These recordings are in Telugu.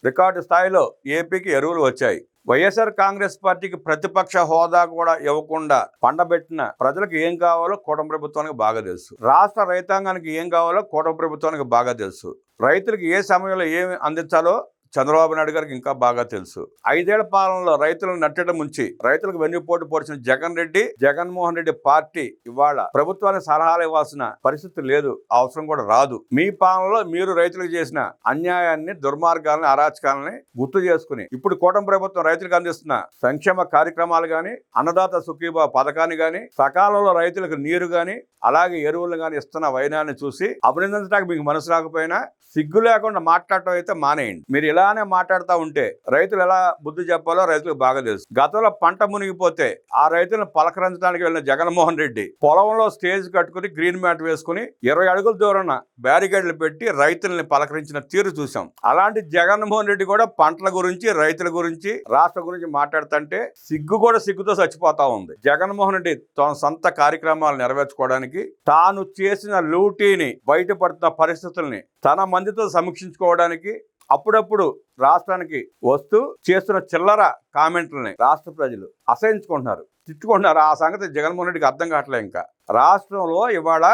రికార్డు స్థాయిలో ఏపీకి ఎరువులు వచ్చాయి. వైఎస్ఆర్ కాంగ్రెస్ పార్టీకి ప్రతిపక్ష హోదా కూడా ఇవ్వకుండా పండబెట్టిన ప్రజలకు ఏం కావాలో కూటమి ప్రభుత్వానికి బాగా తెలుసు. రాష్ట్ర రైతాంగానికి ఏం కావాలో కూటమి ప్రభుత్వానికి బాగా తెలుసు. రైతులకు ఏ సమయంలో ఏమి అందించాలో చంద్రబాబు నాయుడు గారికి ఇంకా బాగా తెలుసు. 5 ఏళ్ల పాలనలో రైతులను నట్టడం ముంచి రైతులకు వెన్నుపోటు పొడిచిన జగన్మోహన్ రెడ్డి పార్టీ ఇవాళ ప్రభుత్వానికి సలహాలు ఇవ్వాల్సిన పరిస్థితి లేదు, అవసరం కూడా రాదు. మీ పాలనలో మీరు రైతులకు చేసిన అన్యాయాన్ని, దుర్మార్గాలని, అరాచకాలని గుర్తు చేసుకుని ఇప్పుడు కూటమి ప్రభుత్వం రైతులకు అందిస్తున్న సంక్షేమ కార్యక్రమాలు గాని, అన్నదాత సుఖీభావ పథకాన్ని గాని, సకాలంలో రైతులకు నీరు గాని, అలాగే ఎరువులు గాని ఇస్తున్న వైనాన్ని చూసి అభినందించడానికి మీకు మనసు రాకపోయినా సిగ్గు లేకుండా మాట్లాడటం అయితే మానేయండి. మీరు ఇలానే మాట్లాడుతూ ఉంటే రైతులు ఎలా బుద్ధి చెప్పాలో రైతులకు బాగా తెలుసు. గతంలో పంట మునిగిపోతే ఆ రైతులను పలకరించడానికి వెళ్ళిన జగన్మోహన్ రెడ్డి పొలంలో స్టేజ్ కట్టుకుని గ్రీన్ మ్యాట్ వేసుకుని 20 అడుగుల దూరాన బ్యారికేడ్లు పెట్టి రైతుల్ని పలకరించిన తీరు చూసాం. అలాంటి జగన్మోహన్ రెడ్డి కూడా పంటల గురించి, రైతుల గురించి, రాష్ట్ర గురించి మాట్లాడుతుంటే సిగ్గుతో చచ్చిపోతా ఉంది. జగన్మోహన్ రెడ్డి తన సొంత కార్యక్రమాలు నెరవేర్చుకోవడానికి, తాను చేసిన లూటీని బయటపడుతున్న పరిస్థితుల్ని తన మందితో సమీక్షించుకోవడానికి అప్పుడప్పుడు రాష్ట్రానికి వస్తూ చేస్తున్న చిల్లర కామెంట్లని రాష్ట్ర ప్రజలు అసహించుకుంటున్నారు, తిట్టుకుంటున్నారు. ఆ సంగతి జగన్మోహన్ రెడ్డికి అర్థం కావట్లేదు. ఇంకా రాష్ట్రంలో ఇవాళ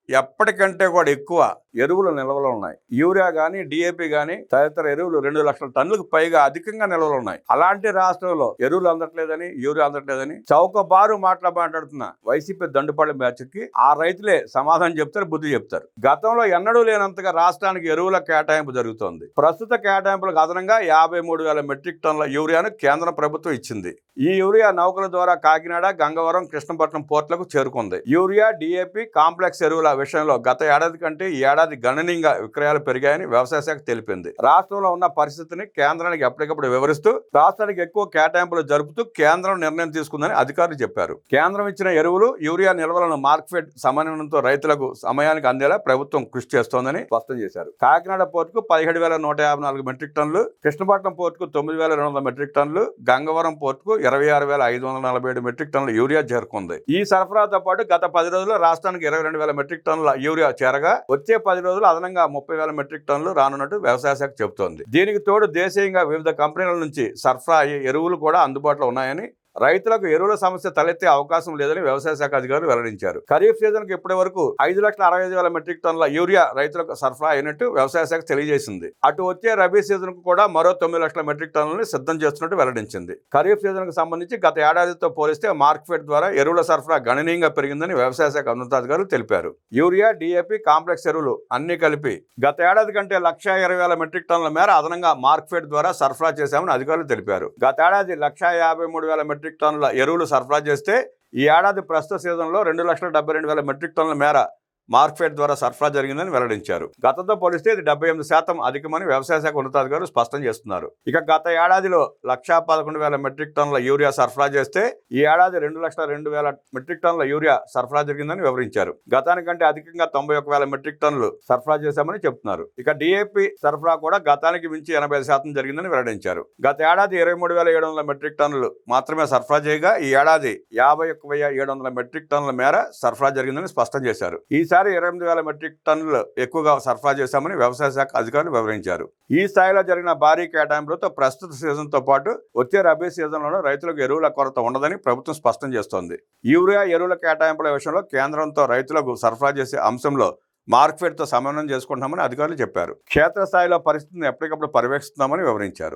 ఎప్పటికంటే కూడా ఎక్కువ ఎరువుల నిల్వలు ఉన్నాయి. యూరియా గానీ, డిఏపి గానీ తదితర ఎరువులు 2 లక్షల టన్నులకు పైగా అధికంగా నిల్వలు ఉన్నాయి. అలాంటి రాష్ట్రంలో ఎరువులు అందట్లేదని, యూరియా అందట్లేదని చౌకబారు మాట్లాడుతున్న వైసీపీ దండుపాళ్ల బ్యాచ్కి ఆ రైతులే సమాధానం చెప్తారు, బుద్ధి చెప్తారు. గతంలో ఎన్నడూ లేనంతగా రాష్ట్రానికి ఎరువుల కేటాయింపు జరుగుతోంది. ప్రస్తుత కేటాయింపులకు అదనంగా 53,000 మెట్రిక్ టన్నుల యూరియాను కేంద్ర ప్రభుత్వం ఇచ్చింది. ఈ యూరియా నౌకల ద్వారా కాకినాడ, గంగవరం, కృష్ణపట్నం పోర్టులకు చేరుకుంది. యూరియా, డిఏపి, కాంప్లెక్స్ ఎరువుల విషయంలో గత ఏడాది కంటే ఈ ఏడాది గణనీయంగా విక్రయాలు పెరిగాయని వ్యవసాయ శాఖ తెలిపింది. రాష్ట్రంలో ఉన్న పరిస్థితిని కేంద్రానికి ఎప్పటికప్పుడు వివరిస్తూ రాష్ట్రానికి ఎక్కువ కేటాయింపులు జరుపుతూ కేంద్రం నిర్ణయం తీసుకుందని అధికారులు చెప్పారు. కేంద్రం ఇచ్చిన ఎరువులు, యూరియా నిల్వలను మార్కెట్ సమన్వయంతో రైతులకు సమయానికి అందేలా ప్రభుత్వం కృషి చేస్తోందని స్పష్టం చేశారు. కాకినాడ పోర్టుకు 17,154 మెట్రిక్ టన్నులు, కృష్ణపట్నం పోర్టుకు 9,200 మెట్రిక్ టన్నులు, గంగవరం పోర్టుకు 26,547 మెట్రిక్ టన్నుల యూరియా చేరుకుంది. ఈ సరఫరాతో పాటు గత 10 రోజుల్లో రాష్ట్రానికి 22,000 మెట్రిక్ టన్నుల యూరియా చేరగా వచ్చే 10 రోజులు అదనంగా 30,000 మెట్రిక్ టన్నులు రానున్నట్టు వ్యవసాయ శాఖ చెబుతోంది. దీనికి తోడు దేశీయంగా వివిధ కంపెనీల నుంచి సరఫరా అయ్యే ఎరువులు కూడా అందుబాటులో ఉన్నాయని, రైతులకు ఎరువుల సమస్య తలెత్తే అవకాశం లేదని వ్యవసాయ శాఖ అధికారులు వెల్లడించారు. ఖరీఫ్ సీజన్ కు ఇప్పటి వరకు 5,65,000 మెట్రిక్ టన్నుల యూరియా రైతులకు సరఫరా అయినట్టు వ్యవసాయ శాఖ తెలియజేసింది. అటు వచ్చే రబీ సీజన్ కు కూడా మరో 9 లక్షల మెట్రిక్ టన్నులను సిద్ధం చేస్తున్నట్టు వెల్లడించింది. ఖరీఫ్ సీజన్ కు సంబంధించి గత ఏడాదితో పోలిస్తే మార్కెట్ ద్వారా ఎరువుల సరఫరా గణనీయంగా పెరిగిందని వ్యవసాయ శాఖ ఉన్నతాధికారులు తెలిపారు. యూరియా, డిఏపి, కాంప్లెక్స్ ఎరువులు అన్ని కలిపి గత ఏడాది కంటే 1,20,000 మెట్రిక్ టన్నుల మేర అదనంగా మార్కెట్ ద్వారా సరఫరా చేశామని అధికారులు తెలిపారు. గత ఏడాది 1,53,000 మెట్రిక్ టన్నుల ఎరువులు సరఫరా చేస్తే ఈ ఏడాది ప్రస్తుత సీజన్లో 2,72,000 మెట్రిక్ టన్నుల మేర మార్కెట్ ద్వారా సరఫరా జరిగిందని వెల్లడించారు. గతంతో పోలిస్తే ఇది 78% అధికమని వ్యవసాయ శాఖ ఉన్నతాధికారులు స్పష్టం చేస్తున్నారు. ఇక గత ఏడాదిలో 1,11,000 మెట్రిక్ టన్నుల యూరియా సరఫరా చేస్తే ఈ ఏడాది 2,02,000 మెట్రిక్ టన్నుల యూరియా సరఫరా జరిగిందని వివరించారు. గతానికంటే అధికంగా 91,000 మెట్రిక్ టన్నులు సరఫరా చేశామని చెబుతున్నారు. ఇక డిఏపి సరఫరా కూడా గతానికి మించి 85% జరిగిందని వెల్లడించారు. గత ఏడాది 23,700 మెట్రిక్ టన్నులు మాత్రమే సరఫరా చేయగా ఈ ఏడాది 51,700 మెట్రిక్ టన్నుల మేర సరఫరా జరిగిందని స్పష్టం చేశారు. ఈసారి 28,000 మెట్రిక్ టన్నులు ఎక్కువగా సరఫరా చేశామని వ్యవసాయ శాఖ అధికారులు వివరించారు. ఈ స్థాయిలో జరిగిన భారీ కేటాయింపులతో ప్రస్తుత సీజన్ తో పాటు వచ్చే రబీ సీజన్లోనూ రైతులకు ఎరువుల కొరత ఉండదని ప్రభుత్వం స్పష్టం చేస్తోంది. యూరియా, ఎరువుల కేటాయింపుల విషయంలో కేంద్రంతో రైతులకు సరఫరా చేసే అంశంలో మార్కెట్తో సమన్వయం చేసుకుంటామని అధికారులు చెప్పారు. క్షేత్రస్థాయిలో పరిస్థితిని ఎప్పటికప్పుడు పర్యవేక్షిస్తున్నామని వివరించారు.